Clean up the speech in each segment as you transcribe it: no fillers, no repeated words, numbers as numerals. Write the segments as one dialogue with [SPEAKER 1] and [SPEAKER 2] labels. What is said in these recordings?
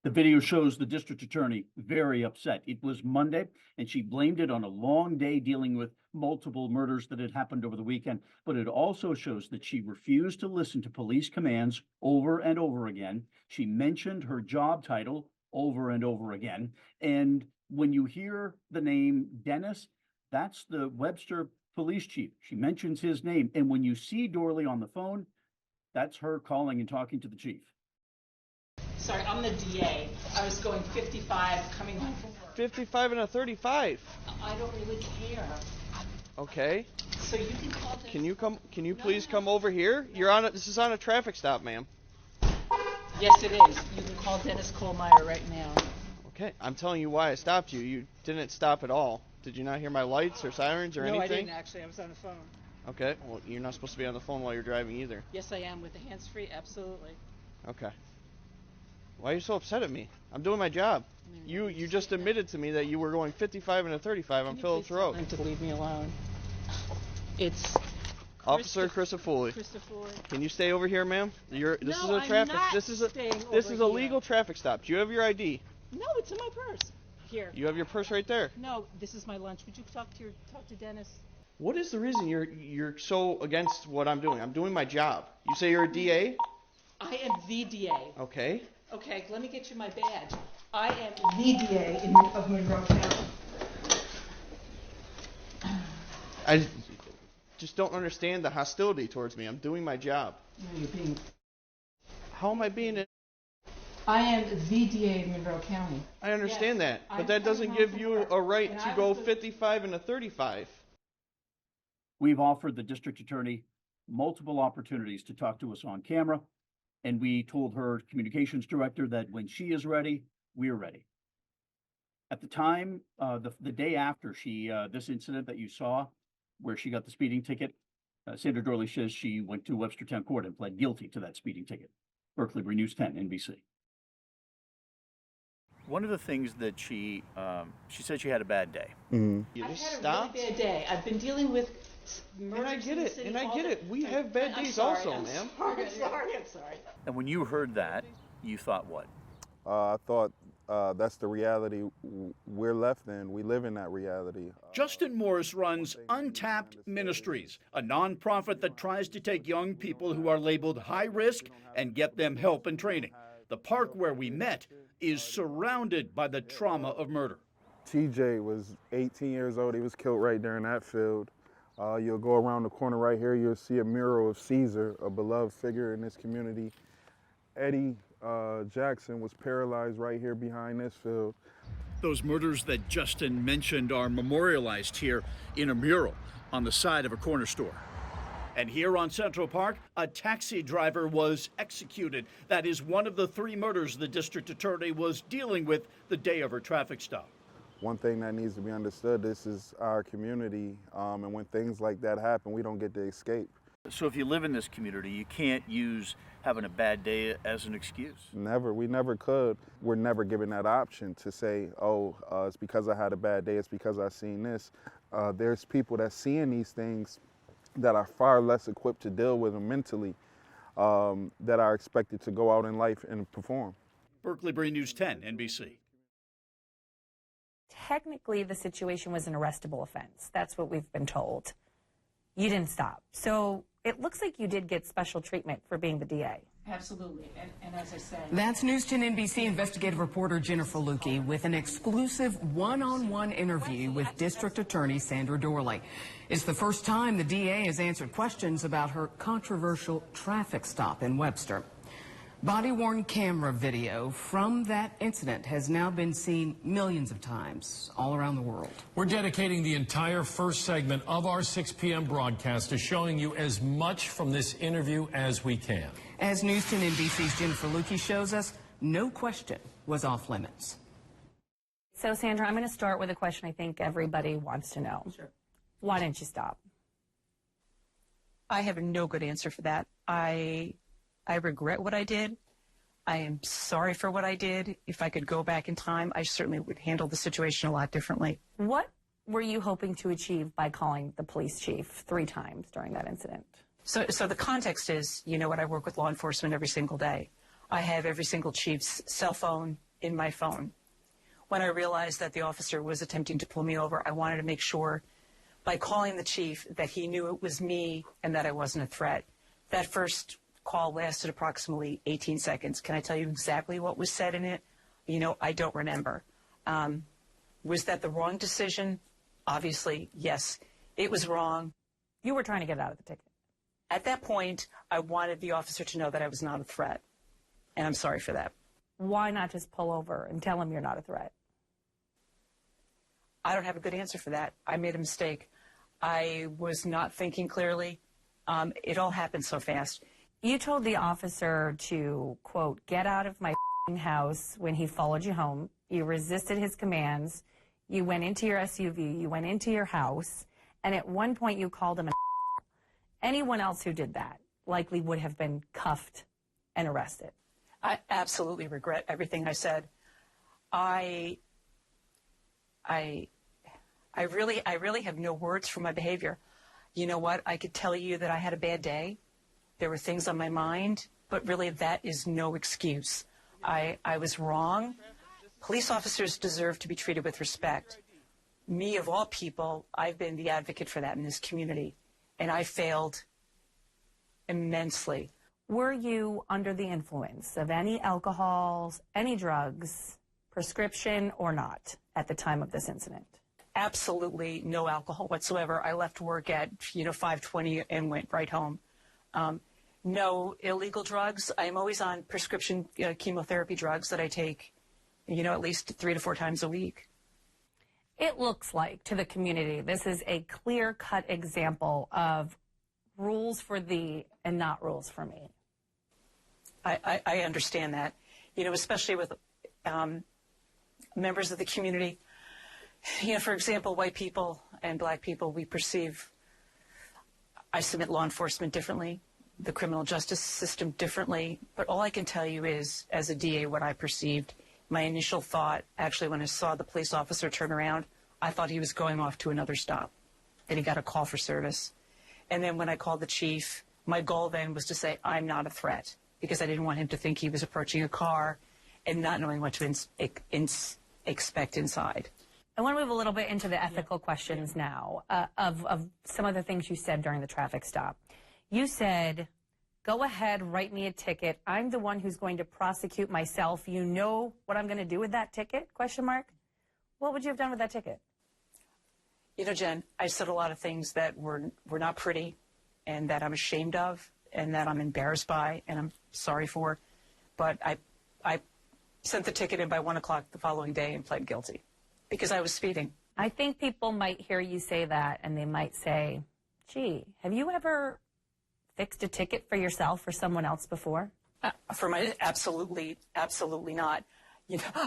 [SPEAKER 1] The video shows the district attorney very upset. It was Monday, and she blamed it on a long day dealing with multiple murders that had happened over the weekend. But it also shows that she refused to listen to police commands over and over again. She mentioned her job title over and over again. And when you hear the name Dennis, that's the Webster police chief. She mentions his name. And when you see Doorley on the phone, that's her calling and talking to the chief.
[SPEAKER 2] Sorry, I'm the DA. I was going 55 coming home from work.
[SPEAKER 3] 55 and a 35.
[SPEAKER 2] I don't really care.
[SPEAKER 3] Okay.
[SPEAKER 2] So you can call Dennis.
[SPEAKER 3] Can you please come over here? You're on this is on a traffic stop, ma'am.
[SPEAKER 2] Yes, it is. You can call Dennis Kohlmeyer right now.
[SPEAKER 3] Okay, I'm telling you why I stopped you. You didn't stop at all. Did you not hear my lights or sirens or anything?
[SPEAKER 2] No, I didn't actually. I was on the phone.
[SPEAKER 3] Okay, well, you're not supposed to be on the phone while you're driving either.
[SPEAKER 2] Yes, I am with the hands-free. Absolutely.
[SPEAKER 3] Okay. Why are you so upset at me? I'm doing my job. You just admitted to me that you were going 55 and a 35 on Phillips Road.
[SPEAKER 2] Can you please tell him to leave me alone? It's
[SPEAKER 3] Officer Christopher. Can you stay over here, ma'am? This is a traffic. This is a legal traffic stop. Do you have your ID?
[SPEAKER 2] No, it's in my purse. Here.
[SPEAKER 3] You have your purse right there.
[SPEAKER 2] No, this is my lunch. Would you talk to Dennis?
[SPEAKER 3] What is the reason you're so against what I'm doing? I'm doing my job. You say you're a DA?
[SPEAKER 2] I am the DA.
[SPEAKER 3] Okay.
[SPEAKER 2] Okay, let me get you my badge. I am the DA of Monroe County.
[SPEAKER 3] I just don't understand the hostility towards me. I'm doing my job.
[SPEAKER 2] No, you're being...
[SPEAKER 3] How am I being...
[SPEAKER 2] I am the DA of Monroe County.
[SPEAKER 3] I understand that, but that doesn't give you a right to go 55 and a 35.
[SPEAKER 1] We've offered the district attorney multiple opportunities to talk to us on camera, and we told her communications director that when she is ready, we're ready. At the time, the day after this incident that you saw, where she got the speeding ticket, Sandra Doorley says she went to Webster Town Court and pled guilty to that speeding ticket. Berkeley News 10, NBC. One of the things that she said she had a bad day.
[SPEAKER 3] Mm-hmm.
[SPEAKER 2] I've had a really bad day. I've been dealing with murders.
[SPEAKER 3] And I get it. We have bad days also, ma'am.
[SPEAKER 2] I'm sorry.
[SPEAKER 1] And when you heard that, you thought what?
[SPEAKER 4] I thought that's the reality we're left in. We live in that reality.
[SPEAKER 1] Justin Morris runs Untapped Ministries, a nonprofit that tries to take young people who are labeled high risk and get them help and training. The park where we met is surrounded by the trauma of murder.
[SPEAKER 4] TJ was 18 years old. He was killed right there in that field. You'll go around the corner right here, you'll see a mural of Caesar, a beloved figure in this community. Eddie Jackson was paralyzed right here behind this field.
[SPEAKER 1] Those murders that Justin mentioned are memorialized here in a mural on the side of a corner store. And here on Central Park, a taxi driver was executed. That is one of the 3 murders the district attorney was dealing with the day of her traffic stop.
[SPEAKER 4] One thing that needs to be understood, this is our community, and when things like that happen, we don't get to escape.
[SPEAKER 1] So if you live in this community, you can't use having a bad day as an excuse.
[SPEAKER 4] Never, we never could. We're never given that option to say, oh, it's because I had a bad day, it's because I seen this. There's people that seeing these things that are far less equipped to deal with them mentally, that are expected to go out in life and perform.
[SPEAKER 1] Berkeley News 10, NBC.
[SPEAKER 5] Technically, the situation was an arrestable offense. That's what we've been told. You didn't stop. So it looks like you did get special treatment for being the DA.
[SPEAKER 2] Absolutely. And as I said...
[SPEAKER 6] That's News 10 NBC investigative reporter Jennifer Lukey with an exclusive one-on-one interview with District Attorney Sandra Doorley. It's the first time the DA has answered questions about her controversial traffic stop in Webster. Body-worn camera video from that incident has now been seen millions of times all around the world.
[SPEAKER 7] We're dedicating the entire first segment of our 6 p.m. broadcast to showing you as much from this interview as we can.
[SPEAKER 6] As News 10 NBC's Jennifer Lukey shows us, no question was off limits.
[SPEAKER 5] So, Sandra, I'm going to start with a question I think everybody wants to know.
[SPEAKER 2] Sure.
[SPEAKER 5] Why didn't you stop?
[SPEAKER 8] I have no good answer for that. I regret what I did. I am sorry for what I did. If I could go back in time, I certainly would handle the situation a lot differently.
[SPEAKER 5] What were you hoping to achieve by calling the police chief 3 times during that incident?
[SPEAKER 8] So the context is, you know what, I work with law enforcement every single day. I have every single chief's cell phone, in my phone. When I realized that the officer was attempting to pull me over, I wanted to make sure by calling the chief that he knew it was me and that I wasn't a threat. That first call lasted approximately 18 seconds. Can I tell you exactly what was said in it? You know, I don't remember. Was that the wrong decision? Obviously, yes, it was wrong.
[SPEAKER 5] You were trying to get out of the ticket.
[SPEAKER 8] At that point, I wanted the officer to know that I was not a threat, and I'm sorry for that.
[SPEAKER 5] Why not just pull over and tell him you're not a threat?
[SPEAKER 8] I don't have a good answer for that. I made a mistake. I was not thinking clearly. It all happened so fast.
[SPEAKER 5] You told the officer to, quote, get out of my house when he followed you home. You resisted his commands. You went into your SUV. You went into your house. And at one point you called him an Anyone else who did that likely would have been cuffed and arrested.
[SPEAKER 8] I absolutely regret everything I said. I really have no words for my behavior. You know what? I could tell you that I had a bad day. There were things on my mind, but really that is no excuse. I was wrong. Police officers deserve to be treated with respect. Me, of all people, I've been the advocate for that in this community, and I failed immensely.
[SPEAKER 5] Were you under the influence of any alcohol, any drugs, prescription or not, at the time of this incident?
[SPEAKER 8] Absolutely no alcohol whatsoever. I left work at 5:20 and went right home. No illegal drugs. I'm always on prescription chemotherapy drugs that I take, at least 3 to 4 times a week.
[SPEAKER 5] It looks like to the community this is a clear-cut example of rules for thee and not rules for me.
[SPEAKER 8] I understand that, especially with members of the community. For example, white people and black people, I submit law enforcement differently, the criminal justice system differently. But all I can tell you is, as a DA, what I perceived. My initial thought, actually, when I saw the police officer turn around, I thought he was going off to another stop, that he got a call for service. And then when I called the chief, my goal then was to say, I'm not a threat, because I didn't want him to think he was approaching a car and not knowing what to expect inside.
[SPEAKER 5] I want to move a little bit into the ethical questions now of some of the things you said during the traffic stop. You said, go ahead, write me a ticket. I'm the one who's going to prosecute myself. You know what I'm going to do with that ticket? ? What would you have done with that ticket?
[SPEAKER 8] Jen, I said a lot of things that were not pretty and that I'm ashamed of and that I'm embarrassed by and I'm sorry for. But I sent the ticket in by 1 o'clock the following day and pled guilty because I was speeding.
[SPEAKER 5] I think people might hear you say that and they might say, gee, have you ever fixed a ticket for yourself or someone else before?
[SPEAKER 8] Absolutely not.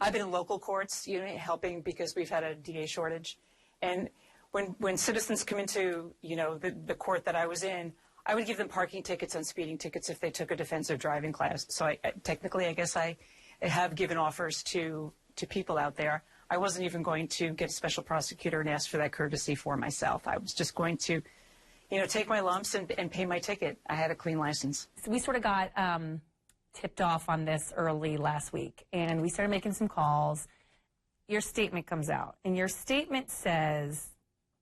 [SPEAKER 8] I've been in local courts, helping because we've had a DA shortage. And when citizens come into, the court that I was in, I would give them parking tickets and speeding tickets if they took a defensive driving class. So technically, I guess I have given offers to people out there. I wasn't even going to get a special prosecutor and ask for that courtesy for myself. I was just going to, take my lumps and pay my ticket. I had a clean license.
[SPEAKER 5] So we sort of got tipped off on this early last week, and we started making some calls. Your statement comes out, and your statement says,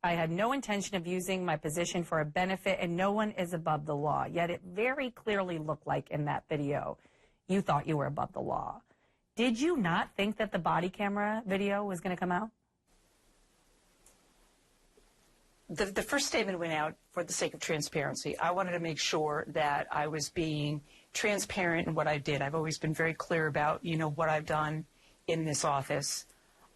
[SPEAKER 5] I had no intention of using my position for a benefit, and no one is above the law. Yet it very clearly looked like in that video you thought you were above the law. Did you not think that the body camera video was going to come out?
[SPEAKER 8] The first statement went out for the sake of transparency. I wanted to make sure that I was being transparent in what I did. I've always been very clear about, what I've done in this office.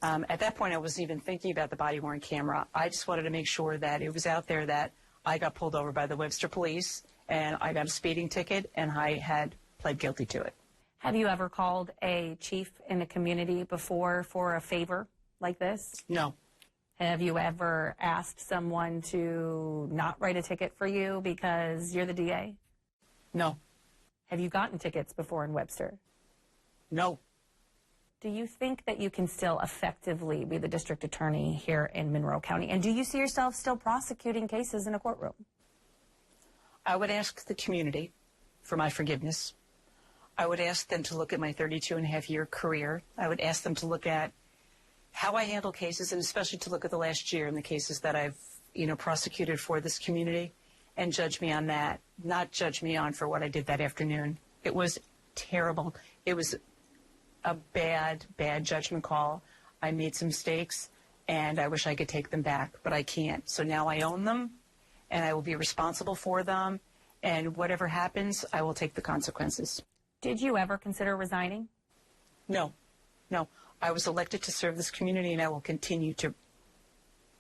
[SPEAKER 8] At that point, I wasn't even thinking about the body-worn camera. I just wanted to make sure that it was out there that I got pulled over by the Webster police, and I got a speeding ticket, and I had pled guilty to it.
[SPEAKER 5] Have you ever called a chief in the community before for a favor like this?
[SPEAKER 8] No.
[SPEAKER 5] Have you ever asked someone to not write a ticket for you because you're the DA?
[SPEAKER 8] No.
[SPEAKER 5] Have you gotten tickets before in Webster?
[SPEAKER 8] No.
[SPEAKER 5] Do you think that you can still effectively be the district attorney here in Monroe County? And do you see yourself still prosecuting cases in a courtroom?
[SPEAKER 8] I would ask the community for my forgiveness. I would ask them to look at my 32-and-a-half-year career. I would ask them to look at how I handle cases, and especially to look at the last year and the cases that I've, prosecuted for this community, and judge me on that, not judge me on for what I did that afternoon. It was terrible. It was a bad, bad judgment call. I made some mistakes, and I wish I could take them back, but I can't. So now I own them, and I will be responsible for them, and whatever happens, I will take the consequences.
[SPEAKER 5] Did you ever consider resigning?
[SPEAKER 8] No. I was elected to serve this community, and I will continue to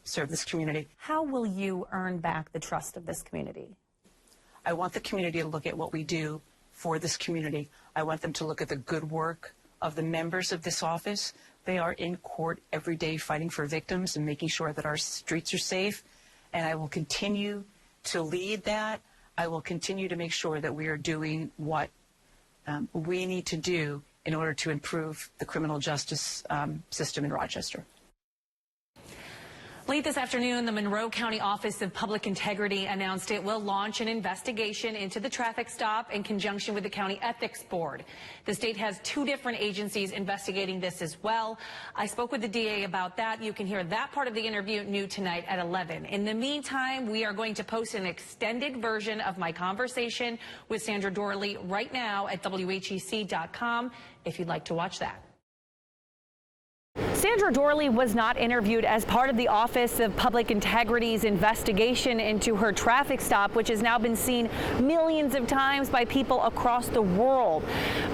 [SPEAKER 8] serve this community.
[SPEAKER 5] How will you earn back the trust of this community?
[SPEAKER 8] I want the community to look at what we do for this community. I want them to look at the good work of the members of this office. They are in court every day fighting for victims and making sure that our streets are safe, and I will continue to lead that. I will continue to make sure that we are doing what we need to do in order to improve the criminal justice system in Rochester.
[SPEAKER 5] Late this afternoon, the Monroe County Office of Public Integrity announced it will launch an investigation into the traffic stop in conjunction with the County Ethics Board. The state has 2 different agencies investigating this as well. I spoke with the DA about that. You can hear that part of the interview new tonight at 11. In the meantime, we are going to post an extended version of my conversation with Sandra Doorley right now at WHEC.com if you'd like to watch that. Sandra Doorley was not interviewed as part of the Office of Public Integrity's investigation into her traffic stop, which has now been seen millions of times by people across the world.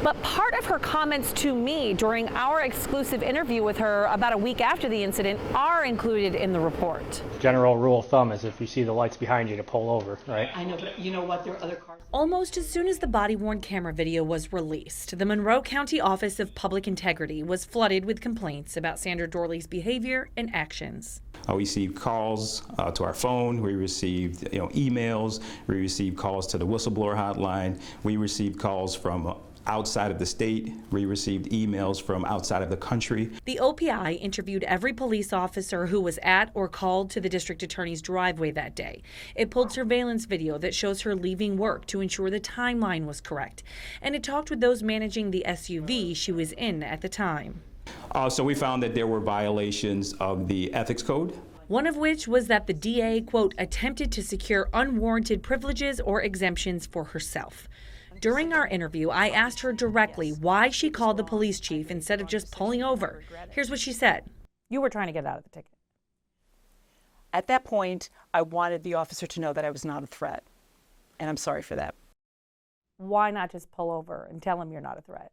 [SPEAKER 5] But part of her comments to me during our exclusive interview with her about a week after the incident are included in the report.
[SPEAKER 9] General rule of thumb is if you see the lights behind you to pull over, right?
[SPEAKER 2] I know, but you know what? There are other cars.
[SPEAKER 5] Almost as soon as the body-worn camera video was released, the Monroe County Office of Public Integrity was flooded with complaints about Sandra Doorley's behavior and actions.
[SPEAKER 10] We received calls to our phone. We received emails. We received calls to the whistleblower hotline. We received calls from outside of the state. We received emails from outside of the country.
[SPEAKER 5] The OPI interviewed every police officer who was at or called to the district attorney's driveway that day. It pulled surveillance video that shows her leaving work to ensure the timeline was correct. And it talked with those managing the SUV she was in at the time.
[SPEAKER 10] So we found that there were violations of the ethics code.
[SPEAKER 5] One of which was that the DA, quote, attempted to secure unwarranted privileges or exemptions for herself. During our interview, I asked her directly why she called the police chief instead of just pulling over. Here's what she said. You were trying to get out of the ticket.
[SPEAKER 8] At that point, I wanted the officer to know that I was not a threat, and I'm sorry for that.
[SPEAKER 5] Why not just pull over and tell him you're not a threat?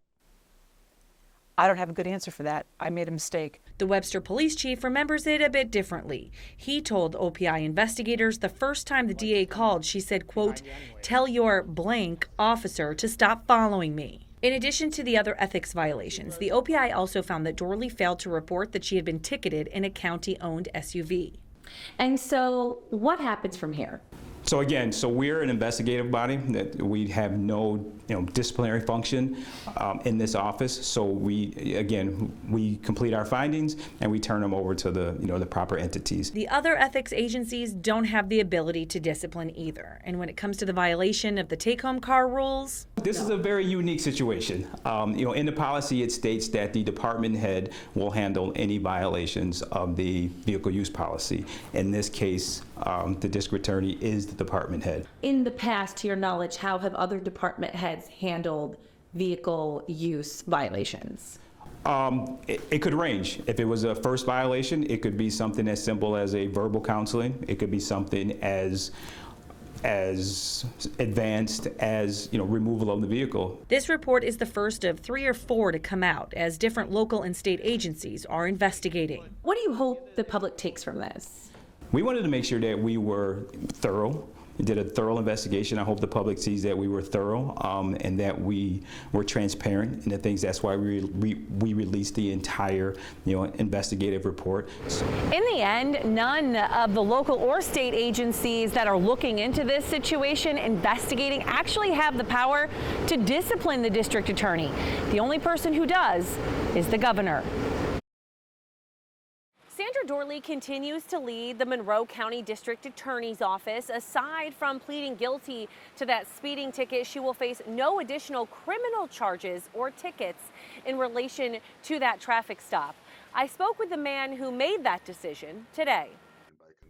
[SPEAKER 8] I don't have a good answer for that. I made a mistake.
[SPEAKER 5] The Webster police chief remembers it a bit differently. He told OPI investigators the first time the DA called, she said, quote, tell your blank officer to stop following me. In addition to the other ethics violations, the OPI also found that Doorley failed to report that she had been ticketed in a county-owned SUV.
[SPEAKER 11] And so what happens from here?
[SPEAKER 10] So again, we're an investigative body that we have no disciplinary function in this office. So we complete our findings and we turn them over to the proper entities.
[SPEAKER 5] The other ethics agencies don't have the ability to discipline either. And when it comes to the violation of the take-home car rules,
[SPEAKER 10] this is a very unique situation. In the policy, it states that the department head will handle any violations of the vehicle use policy. In this case, the district attorney is the department head.
[SPEAKER 11] In the past, to your knowledge, how have other department heads handled vehicle use violations?
[SPEAKER 10] It could range. If it was a first violation, it could be something as simple as a verbal counseling. It could be something as advanced as removal of the vehicle.
[SPEAKER 5] This report is the first of 3 or 4 to come out as different local and state agencies are investigating.
[SPEAKER 11] What do you hope the public takes from this?
[SPEAKER 10] We wanted to make sure that we were thorough. We did a thorough investigation. I hope the public sees that we were thorough and that we were transparent in the things. That's why we released the entire investigative report.
[SPEAKER 5] In the end, none of the local or state agencies that are looking into this situation, investigating, actually have the power to discipline the district attorney. The only person who does is the governor. Sandra
[SPEAKER 12] Doorley continues to lead the Monroe County District Attorney's Office. Aside from pleading guilty to that speeding ticket, she will face no additional criminal charges or tickets in relation to that traffic stop. I spoke with the man who made that decision today.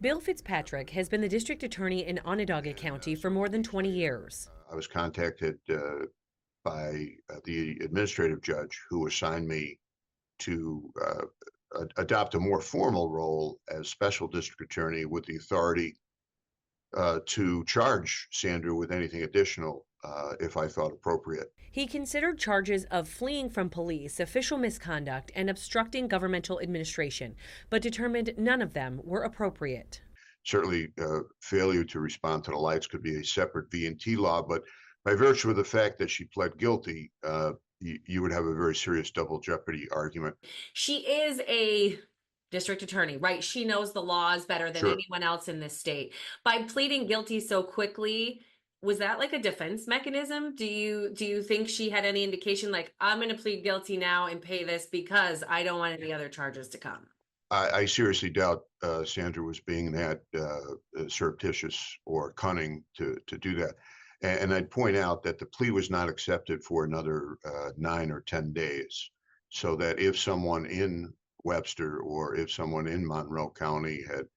[SPEAKER 13] Bill Fitzpatrick has been the district attorney in Onondaga County for more than 20 years.
[SPEAKER 14] I was contacted by the administrative judge who assigned me to adopt a more formal role as special district attorney with the authority to charge Sandra with anything additional if I thought appropriate.
[SPEAKER 13] He considered charges of fleeing from police, official misconduct, and obstructing governmental administration, but determined none of them were appropriate.
[SPEAKER 14] Certainly, failure to respond to the lights could be a separate V&T law, but by virtue of the fact that she pled guilty, you would have a very serious double jeopardy argument.
[SPEAKER 13] She is a district attorney, right? She knows the laws better than
[SPEAKER 14] Sure.
[SPEAKER 13] anyone else in this state. By pleading guilty so quickly, was that like a defense mechanism? Do you think she had any indication like, I'm going to plead guilty now and pay this because I don't want any other charges to come?
[SPEAKER 14] I seriously doubt Sandra was being that surreptitious or cunning to do that. And I'd point out that the plea was not accepted for another 9 or 10 days. So that if someone in Webster or if someone in Monroe County had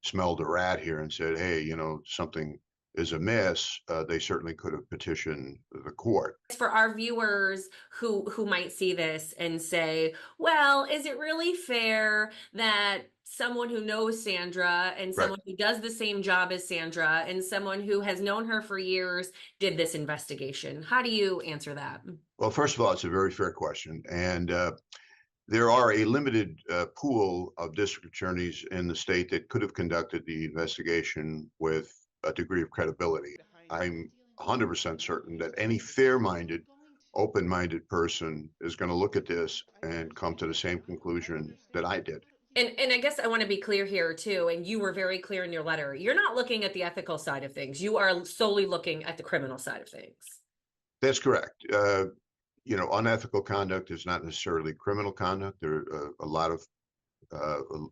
[SPEAKER 14] smelled a rat here and said, hey, you know, something is amiss, they certainly could have petitioned the court.
[SPEAKER 13] For our viewers who might see this and say, well, is it really fair that someone who knows Sandra and someone who does the same job as Sandra and someone who has known her for years did this investigation? How do you answer that?
[SPEAKER 14] Well, first of all, it's a very fair question. And there are a limited pool of district attorneys in the state that could have conducted the investigation with a degree of credibility. I'm 100% certain that any fair-minded, open-minded person is going to look at this and come to the same conclusion that I did.
[SPEAKER 13] And I guess I want to be clear here too, and you were very clear in your letter. You're not looking at the ethical side of things. You are solely looking at the criminal side of things.
[SPEAKER 14] That's correct. You know, unethical conduct is not necessarily criminal conduct. There are a lot of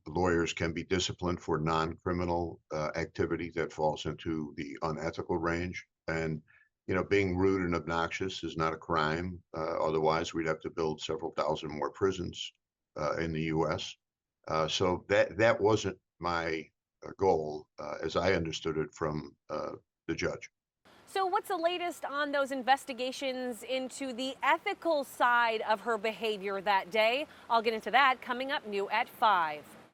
[SPEAKER 14] lawyers can be disciplined for non-criminal activity that falls into the unethical range. And, you know, being rude and obnoxious is not a crime. Otherwise, we'd have to build several thousand more prisons in the U.S. So that wasn't my goal, as I understood it from the judge.
[SPEAKER 12] So what's the latest on those investigations into the ethical side of her behavior that day? I'll get into that coming up new at 5.